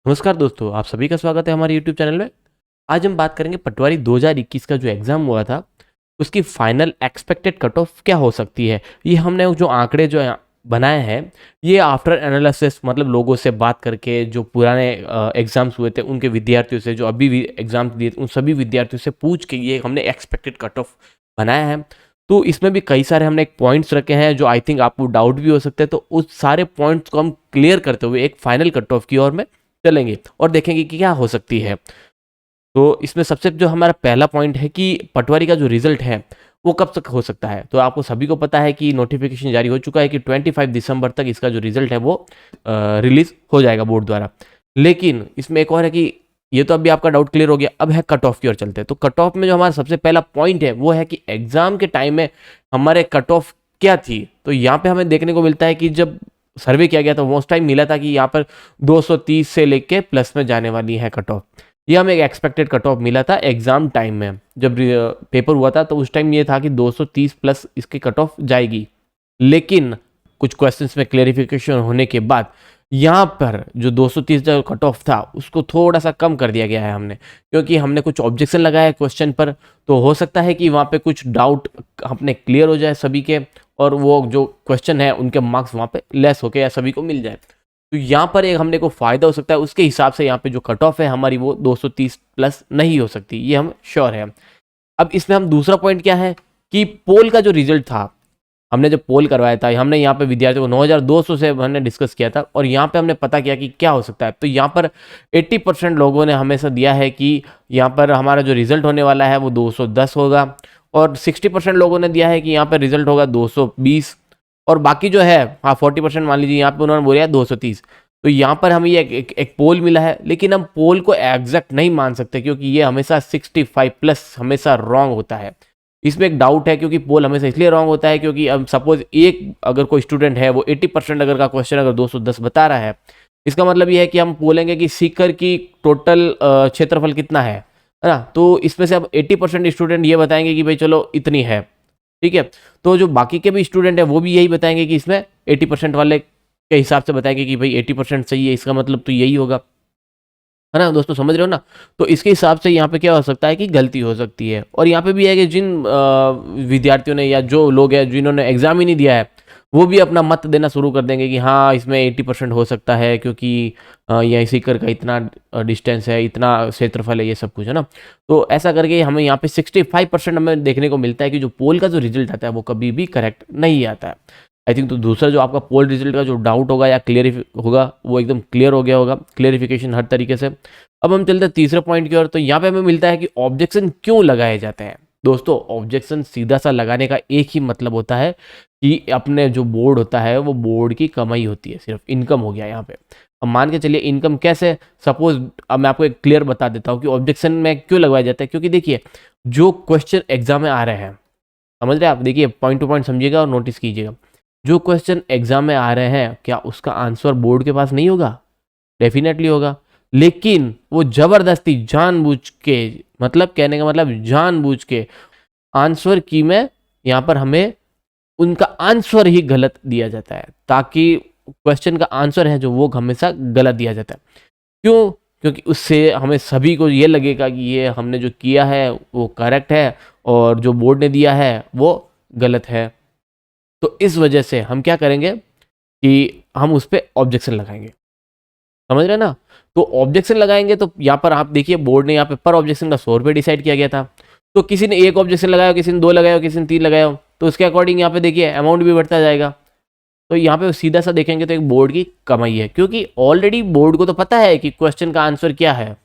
नमस्कार दोस्तों, आप सभी का स्वागत है हमारे यूट्यूब चैनल में। आज हम बात करेंगे पटवारी 2021 का जो एग्ज़ाम हुआ था, उसकी फाइनल एक्सपेक्टेड कट ऑफ क्या हो सकती है। ये हमने जो आंकड़े जो बनाए हैं, ये आफ्टर एनालिसिस मतलब लोगों से बात करके, जो पुराने एग्ज़ाम्स हुए थे उनके विद्यार्थियों से, जो अभी भी एग्ज़ाम्स दिए उन सभी विद्यार्थियों से पूछ के ये हमने एक्सपेक्टेड कट ऑफ बनाया है। तो इसमें भी कई सारे हमने एक पॉइंट्स रखे हैं जो आई थिंक आपको डाउट भी हो सकते हैं, तो उस सारे पॉइंट्स को हम क्लियर करते हुए एक फाइनल कट ऑफ की ओर में चलेंगे और देखेंगे कि क्या हो सकती है। तो इसमें सबसे जो हमारा पहला पॉइंट है कि पटवारी का जो रिजल्ट है वो कब तक हो सकता है। तो आपको सभी को पता है कि नोटिफिकेशन जारी हो चुका है कि 25 दिसंबर तक इसका जो रिजल्ट है वो रिलीज हो जाएगा बोर्ड द्वारा। लेकिन इसमें एक और है कि ये तो अभी आपका डाउट क्लियर हो गया, अब है कट ऑफ की ओर चलते हैं। तो कट ऑफ में जो हमारा सबसे पहला पॉइंट है वो है कि एग्जाम के टाइम में हमारे कट ऑफ क्या थी। तो यहाँ पे हमें देखने को मिलता है कि जब सर्वे किया गया था वो उस टाइम मिला था कि यहाँ पर 230 से लेके प्लस में जाने वाली है कट ऑफ। ये हमें एक एक्सपेक्टेड कट ऑफ मिला था एग्जाम टाइम में। जब पेपर हुआ था तो उस टाइम ये था कि 230 प्लस इसकी कट ऑफ जाएगी। लेकिन कुछ क्वेश्चंस में क्लेरिफिकेशन होने के बाद यहाँ पर जो 230 जो कट ऑफ था उसको थोड़ा सा कम कर दिया गया है हमने, क्योंकि हमने कुछ ऑब्जेक्शन लगाया है क्वेश्चन पर। तो हो सकता है कि वहाँ पे कुछ डाउट अपने क्लियर हो जाए सभी के, और वो जो क्वेश्चन है उनके मार्क्स वहाँ पे लेस होके या सभी को मिल जाए। तो यहाँ पर एक हमने को फायदा हो सकता है, उसके हिसाब से यहाँ पे जो कट ऑफ है हमारी वो 230 प्लस नहीं हो सकती, ये हम श्योर है। अब इसमें हम दूसरा पॉइंट क्या है कि पोल का जो रिजल्ट था, हमने जब पोल करवाया था हमने यहाँ पे विद्यार्थियों को 9200 से हमने डिस्कस किया था, और यहाँ पे हमने पता किया कि क्या हो सकता है। तो यहाँ पर 80% लोगों ने हमेशा दिया है कि यहाँ पर हमारा जो रिजल्ट होने वाला है वो 210 होगा, और 60% लोगों ने दिया है कि यहाँ पर रिजल्ट होगा 220, और बाकी जो है 40% मान लीजिए यहाँ पे उन्होंने बोला 230। तो यहाँ पर हमें ये एक पोल मिला है, लेकिन हम पोल को एग्जैक्ट नहीं मान सकते क्योंकि ये हमेशा 65 प्लस हमेशा रॉन्ग होता है। इसमें एक डाउट है क्योंकि पोल हमेशा इसलिए रॉन्ग होता है क्योंकि अब सपोज एक अगर कोई स्टूडेंट है वो 80% अगर का क्वेश्चन अगर 210 बता रहा है, इसका मतलब ये है कि हम बोलेंगे कि सीकर की टोटल क्षेत्रफल कितना है ना। तो इसमें से अब 80% स्टूडेंट ये बताएंगे कि भाई चलो इतनी है, ठीक है। तो जो बाकी के भी स्टूडेंट है वो भी यही बताएंगे कि इसमें 80% वाले के हिसाब से बताएंगे कि भाई 80% सही है, इसका मतलब तो यही होगा, है ना दोस्तों, समझ रहे हो ना। तो इसके हिसाब से यहाँ पे क्या हो सकता है कि गलती हो सकती है। और यहाँ पे भी है कि जिन विद्यार्थियों ने या जो लोग हैं जिन्होंने एग्जाम ही नहीं दिया है वो भी अपना मत देना शुरू कर देंगे कि हाँ इसमें 80% हो सकता है क्योंकि यहाँ सीकर का इतना डिस्टेंस है, इतना क्षेत्रफल है, ये सब कुछ है ना। तो ऐसा करके हमें यहाँ पे 65% हमें देखने को मिलता है कि जो पोल का जो रिजल्ट आता है वो कभी भी करेक्ट नहीं आता है। आई थिंक तो दूसरा जो आपका पोल रिजल्ट का जो डाउट होगा या क्लियर होगा वो एकदम क्लियर हो गया होगा, क्लियरिफिकेशन हर तरीके से। अब हम चलते हैं तीसरे पॉइंट की ओर। तो यहाँ पे हमें मिलता है कि ऑब्जेक्शन क्यों लगाए जाते हैं। दोस्तों ऑब्जेक्शन सीधा सा लगाने का एक ही मतलब होता है कि अपने जो बोर्ड होता है वो बोर्ड की कमाई होती है, सिर्फ इनकम हो गया यहाँ पे। अब मान के चलिए इनकम कैसे, सपोज अब मैं आपको एक क्लियर बता देता हूँ कि ऑब्जेक्शन में क्यों लगवाया जाता है। क्योंकि देखिए जो क्वेश्चन एग्जाम में आ रहे हैं, समझ रहे हैं आप, देखिए पॉइंट टू पॉइंट समझिएगा और नोटिस कीजिएगा। जो क्वेश्चन एग्जाम में आ रहे हैं क्या उसका आंसर बोर्ड के पास नहीं होगा? डेफिनेटली होगा। लेकिन वो जबरदस्ती जानबूझ के, मतलब कहने का मतलब जानबूझ के आंसर की में यहाँ पर हमें उनका आंसर ही गलत दिया जाता है, ताकि क्वेश्चन का आंसर है जो वो हमेशा गलत दिया जाता है। क्यों? क्योंकि उससे हमें सभी को ये लगेगा कि ये हमने जो किया है वो करेक्ट है और जो बोर्ड ने दिया है वो गलत है। तो इस वजह से हम क्या करेंगे कि हम उस पर ऑब्जेक्शन लगाएंगे, समझ रहे हैं ना। तो ऑब्जेक्शन लगाएंगे तो यहाँ पर आप देखिए बोर्ड ने यहाँ पे पर ऑब्जेक्शन का 100 रुपये डिसाइड किया गया था। तो किसी ने एक ऑब्जेक्शन लगाया, किसी ने दो लगाया, किसी ने तीन लगाया, तो उसके अकॉर्डिंग यहाँ पे देखिए अमाउंट भी बढ़ता जाएगा। तो यहाँ पे सीधा सा देखेंगे तो एक बोर्ड की कमाई है, क्योंकि ऑलरेडी बोर्ड को तो पता है कि क्वेश्चन का आंसर क्या है,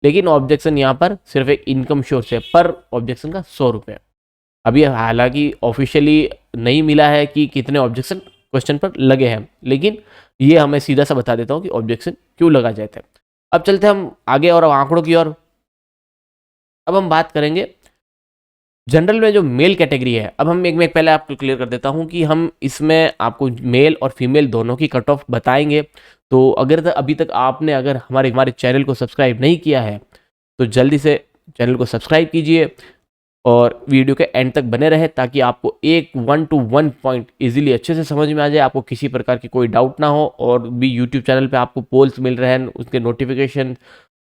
लेकिन ऑब्जेक्शन यहाँ पर सिर्फ एक इनकम सोर्स है, पर ऑब्जेक्शन का 100 रुपये। अभी हालांकि ऑफिशियली नहीं मिला है कि कितने ऑब्जेक्शन क्वेश्चन पर लगे हैं, लेकिन ये हमें सीधा सा बता देता हूँ कि ऑब्जेक्शन क्यों लगा जाता है। अब चलते हैं हम आगे और आंकड़ों की ओर। अब हम बात करेंगे जनरल में जो मेल कैटेगरी है। अब हम एक में पहले आपको क्लियर कर देता हूँ कि हम इसमें आपको मेल और फीमेल दोनों की कट ऑफ बताएंगे। तो अगर अभी तक आपने अगर हमारे चैनल को सब्सक्राइब नहीं किया है तो जल्दी से चैनल को सब्सक्राइब कीजिए, और वीडियो के एंड तक बने रहे ताकि आपको एक 1 to 1 पॉइंट इजीली अच्छे से समझ में आ जाए, आपको किसी प्रकार की कोई डाउट ना हो। और भी यूट्यूब चैनल पे आपको पोल्स मिल रहे हैं, उसके नोटिफिकेशन,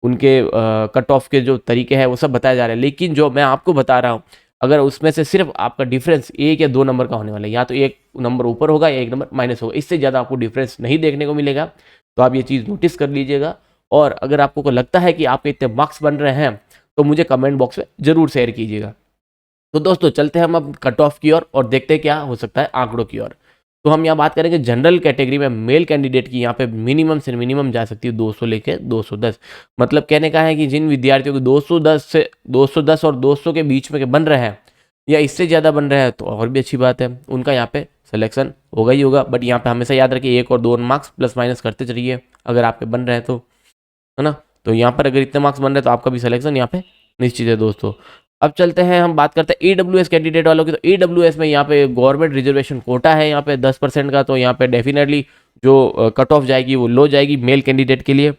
उनके कट ऑफ के जो तरीके हैं वो सब बताया जा रहा है। लेकिन जो मैं आपको बता रहा हूँ, अगर उसमें से सिर्फ आपका डिफरेंस 1 या 2 नंबर का होने वाला है, या तो 1 नंबर ऊपर होगा या 1 नंबर माइनस होगा, इससे ज़्यादा आपको डिफरेंस नहीं देखने को मिलेगा। तो आप ये चीज़ नोटिस कर लीजिएगा। और अगर आपको को लगता है कि आपके इतने मार्क्स बन रहे हैं तो मुझे कमेंट बॉक्स में ज़रूर शेयर कीजिएगा। तो दोस्तों चलते हैं हम अब कट ऑफ की ओर और देखते हैं क्या हो सकता है आंकड़ों की ओर। तो हम यहाँ बात करेंगे जनरल कैटेगरी में मेल कैंडिडेट की। यहाँ पे मिनिमम से मिनिमम जा सकती है 200 लेके 210। मतलब कहने का है कि जिन विद्यार्थियों को 210 और 200 के बीच में के बन रहे हैं या इससे ज़्यादा बन रहे हैं तो और भी अच्छी बात है, उनका यहाँ पे सिलेक्शन होगा ही होगा। बट यहाँ पे हमेशा याद रखिए 1 और 2 मार्क्स प्लस माइनस करते चलिए अगर आपके बन रहे हैं तो, है ना। तो यहाँ पर अगर इतने मार्क्स बन रहे हैं तो आपका भी सिलेक्शन यहाँ पे निश्चित है दोस्तों। अब चलते हैं हम बात करते हैं EWS कैंडिडेट वालों की। तो EWS में यहाँ पे गवर्नमेंट रिजर्वेशन कोटा है यहाँ पे 10% का, तो यहाँ पे डेफिनेटली जो कट ऑफ जाएगी वो लो जाएगी मेल कैंडिडेट के लिए।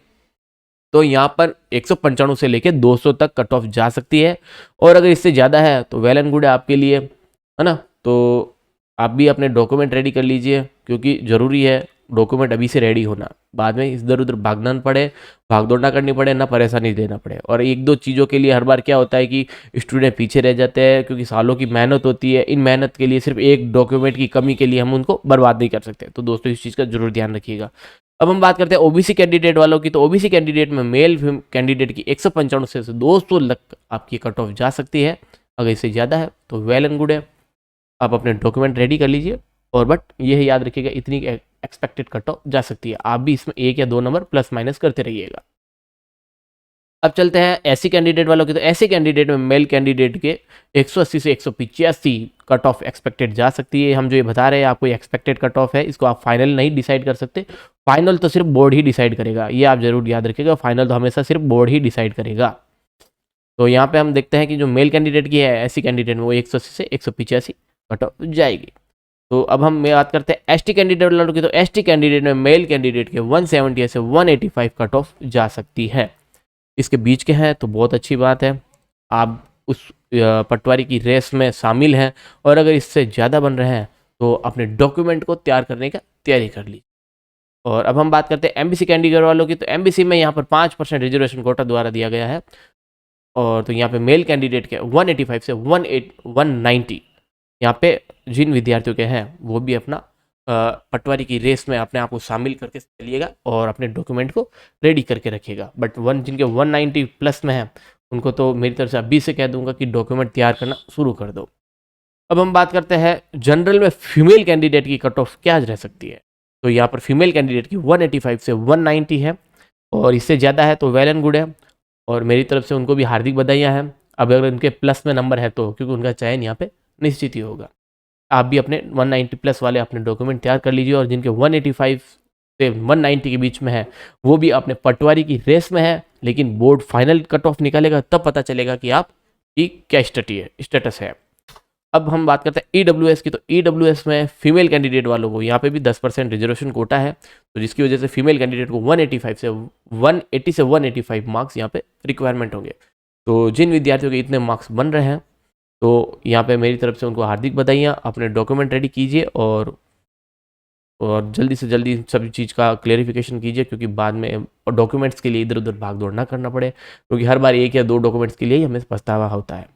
तो यहाँ पर 195 से लेके 200 तक कट ऑफ जा सकती है। और अगर इससे ज़्यादा है तो वेल एंड गुड है आपके लिए, है ना। तो आप भी अपने डॉक्यूमेंट रेडी कर लीजिए, क्योंकि ज़रूरी है डॉक्यूमेंट अभी से रेडी होना, बाद में इधर उधर भागना ना पड़े, भागदौड़ ना करनी पड़े, ना परेशानी देना पड़े। और 1-2 चीज़ों के लिए हर बार क्या होता है कि स्टूडेंट पीछे रह जाते हैं, क्योंकि सालों की मेहनत होती है। इन मेहनत के लिए सिर्फ एक डॉक्यूमेंट की कमी के लिए हम उनको बर्बाद नहीं कर सकते। तो दोस्तों इस चीज़ का जरूर ध्यान रखिएगा। अब हम बात करते हैं ओबीसी कैंडिडेट वालों की। तो ओबीसी कैंडिडेट में मेल कैंडिडेट की 195 से 200 तक आपकी कट ऑफ जा सकती है। अगर इससे ज़्यादा है तो वेल एंड गुड है, आप अपने डॉक्यूमेंट रेडी कर लीजिए। और बट यह याद रखिएगा इतनी एक्सपेक्टेड कट ऑफ जा सकती है, आप भी इसमें 1 या 2 नंबर प्लस माइनस करते रहिएगा। अब चलते हैं एससी कैंडिडेट वालों की। तो एससी कैंडिडेट में मेल कैंडिडेट के 180 से 185 कट ऑफ एक्सपेक्टेड जा सकती है। हम जो ये बता रहे हैं आपको एक्सपेक्टेड कट ऑफ है, इसको आप फाइनल नहीं डिसाइड कर सकते। फाइनल तो सिर्फ बोर्ड ही डिसाइड करेगा, ये आप जरूर याद रखिएगा। फाइनल तो हमेशा सिर्फ बोर्ड ही डिसाइड करेगा। तो यहाँ पे हम देखते हैं कि जो मेल कैंडिडेट की है एससी कैंडिडेट में वो 180 से 185 कट ऑफ जाएगी। तो अब हम बात करते हैं एसटी कैंडिडेट वालों की। तो एसटी कैंडिडेट में मेल कैंडिडेट के 170 से 185 कट ऑफ जा सकती है। इसके बीच के हैं तो बहुत अच्छी बात है, आप उस पटवारी की रेस में शामिल हैं। और अगर इससे ज़्यादा बन रहे हैं तो अपने डॉक्यूमेंट को तैयार करने का तैयारी कर लीजिए। और अब हम बात करते हैं एमबीसी कैंडिडेट वालों की। तो एमबीसी में यहाँ पर 5% रिजर्वेशन कोटा द्वारा दिया गया है। और तो यहाँ पे मेल कैंडिडेट के 185 से 190 यहाँ पे जिन विद्यार्थियों के हैं वो भी अपना पटवारी की रेस में अपने आप को शामिल करके चलिएगा और अपने डॉक्यूमेंट को रेडी करके रखिएगा। बट जिनके 190 प्लस में है उनको तो मेरी तरफ से अभी से कह दूंगा कि डॉक्यूमेंट तैयार करना शुरू कर दो। अब हम बात करते हैं जनरल में फीमेल कैंडिडेट की कट ऑफ क्या रह सकती है। तो यहाँ पर फीमेल कैंडिडेट की 185 से 190 है, और इससे ज़्यादा है तो वेल एंड गुड है, और मेरी तरफ से उनको भी हार्दिक बधाइयाँ हैं। अब अगर उनके प्लस में नंबर है तो क्योंकि उनका चयन यहाँ पे निश्चित ही होगा। आप भी अपने 190 प्लस वाले अपने डॉक्यूमेंट तैयार कर लीजिए। और जिनके 185 से 190 के बीच में है वो भी अपने पटवारी की रेस में है, लेकिन बोर्ड फाइनल कट ऑफ निकालेगा तब पता चलेगा कि आप की क्या स्टेटस है। अब हम बात करते हैं EWS की। तो EWS में फीमेल कैंडिडेट वालों को यहाँ पे भी 10% रिजर्वेशन कोटा है, तो जिसकी वजह से फीमेल कैंडिडेट को 180 से 185 मार्क्स यहाँ पे रिक्वायरमेंट होंगे। तो जिन विद्यार्थियों के इतने मार्क्स बन रहे हैं तो यहाँ पे मेरी तरफ से उनको हार्दिक बधाइयाँ। अपने डॉक्यूमेंट रेडी कीजिए और जल्दी से जल्दी सभी चीज़ का क्लेरिफिकेशन कीजिए, क्योंकि बाद में डॉक्यूमेंट्स के लिए इधर उधर भाग दौड़ ना करना पड़े, क्योंकि हर बार 1 या 2 डॉक्यूमेंट्स के लिए ही हमें पछतावा होता है।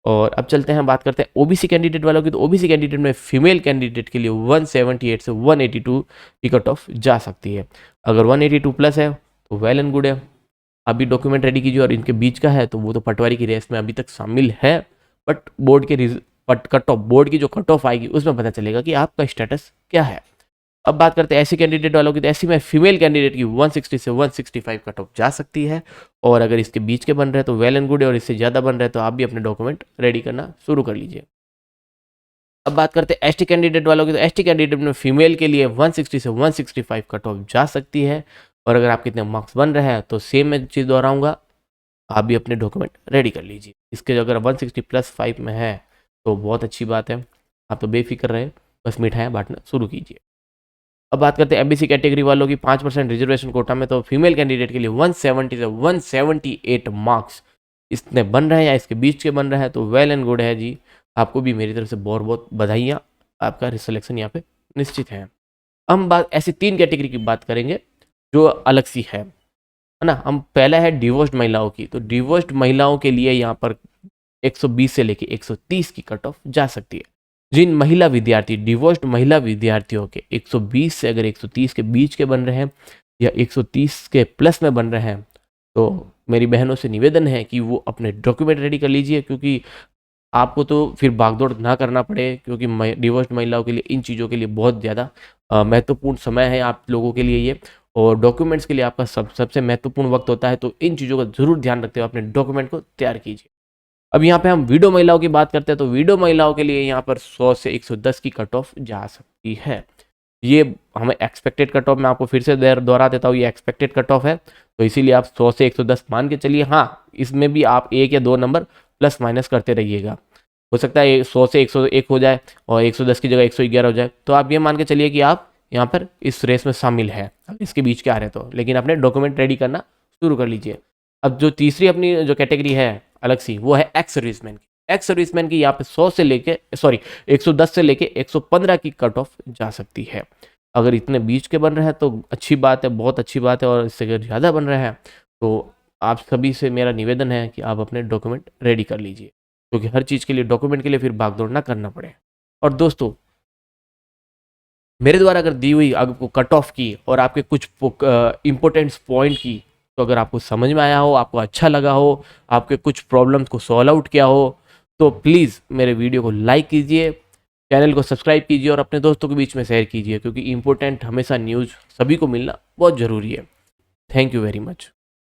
और अब चलते हैं बात करते हैं ओबीसी कैंडिडेट वालों की। तो ओबीसी कैंडिडेट में फीमेल कैंडिडेट के लिए 178 से 182 की कट ऑफ जा सकती है। अगर 182 प्लस है तो वेल एंड गुड है, अभी डॉक्यूमेंट रेडी कीजिए। और इनके बीच का है तो वो तो पटवारी की रेस में अभी तक शामिल है, बट बोर्ड के कट ऑफ बोर्ड की जो कट ऑफ आएगी उसमें पता चलेगा कि आपका स्टेटस क्या है। अब बात करते हैं एससी कैंडिडेट वालों की। तो एससी में फीमेल कैंडिडेट की 160 से 165 कट ऑफ जा सकती है, और अगर इसके बीच के बन रहे हैं तो वेल एंड गुड है, और इससे ज़्यादा बन रहे हैं तो आप भी अपने डॉक्यूमेंट रेडी करना शुरू कर लीजिए। अब बात करते हैं एसटी कैंडिडेट वालों की। तो एसटी कैंडिडेट में फीमेल के लिए 160 से 165 कट ऑफ जा सकती है, और अगर आपके इतने मार्क्स बन रहे हैं तो सेम मैं चीज़ दोहराऊंगा, आप भी अपने डॉक्यूमेंट रेडी कर लीजिए। इसके अगर 160 प्लस 5 में है तो बहुत अच्छी बात है, आप तो बेफिक्र रहे, बस मिठाइयाँ बांटना शुरू कीजिए। अब बात करते हैं एमबीसी कैटेगरी वालों की। 5% रिजर्वेशन कोटा में तो फीमेल कैंडिडेट के लिए 170 से 178 मार्क्स इतने बन रहे हैं या इसके बीच के बन रहे हैं तो वेल एंड गुड है जी, आपको भी मेरी तरफ से बहुत बहुत बधाइयाँ, आपका सिलेक्शन यहाँ पे निश्चित है। हम बात ऐसी 3 कैटेगरी की बात करेंगे जो अलग सी है ना। हम पहला है डिवोर्स्ड महिलाओं की, तो डिवोर्स्ड महिलाओं के लिए यहाँ पर 120 से लेके 130 की कट ऑफ जा सकती है। जिन महिला विद्यार्थी डिवोर्स्ड महिला विद्यार्थियों के 120 से अगर 130 के बीच के बन रहे हैं या 130 के प्लस में बन रहे हैं, तो मेरी बहनों से निवेदन है कि वो अपने डॉक्यूमेंट रेडी कर लीजिए, क्योंकि आपको तो फिर भागदौड़ ना करना पड़े, क्योंकि डिवोर्स्ड महिलाओं के लिए इन चीज़ों के लिए बहुत ज़्यादा महत्वपूर्ण समय है आप लोगों के लिए ये, और डॉक्यूमेंट्स के लिए आपका सबसे महत्वपूर्ण वक्त होता है, तो इन चीज़ों का जरूर ध्यान रखते हुए अपने डॉक्यूमेंट को तैयार कीजिए। अब यहाँ पे हम विडो महिलाओं की बात करते हैं, तो विडो महिलाओं के लिए यहाँ पर 100 से 110 की कट ऑफ जा सकती है। ये हमें एक्सपेक्टेड कट ऑफ, मैं आपको फिर से दोहरा देता हूँ, ये एक्सपेक्टेड कट ऑफ है, तो इसीलिए आप 100 से 110 मान के चलिए। हाँ, इसमें भी आप 1 या 2 नंबर प्लस माइनस करते रहिएगा, हो सकता है 100 से 101 हो जाए और 110 की जगह 111 हो जाए, तो आप ये मान के चलिए कि आप यहाँ पर इस रेस में शामिल है, इसके बीच के आ रहे तो, लेकिन अपने डॉक्यूमेंट रेडी करना शुरू कर लीजिए। अब जो तीसरी अपनी जो कैटेगरी है अलग सी, वो है एक्स सर्विसमैन की। एक्स सर्विसमैन की यहाँ पे 110 से लेके 115 की कट ऑफ जा सकती है। अगर इतने बीच के बन रहे हैं तो अच्छी बात है, बहुत अच्छी बात है, और इससे अगर ज़्यादा बन रहे हैं तो आप सभी से मेरा निवेदन है कि आप अपने डॉक्यूमेंट रेडी कर लीजिए, क्योंकि हर चीज़ के लिए डॉक्यूमेंट के लिए फिर भागदौड़ ना करना पड़े। और दोस्तों, मेरे द्वारा अगर दी हुई आपको कट ऑफ की और आपके कुछ इंपॉर्टेंट पॉइंट की, तो अगर आपको समझ में आया हो, आपको अच्छा लगा हो, आपके कुछ प्रॉब्लम्स को सॉल्व आउट किया हो, तो प्लीज़ मेरे वीडियो को लाइक कीजिए, चैनल को सब्सक्राइब कीजिए और अपने दोस्तों के बीच में शेयर कीजिए, क्योंकि इंपॉर्टेंट हमेशा न्यूज़ सभी को मिलना बहुत ज़रूरी है। Thank you very much.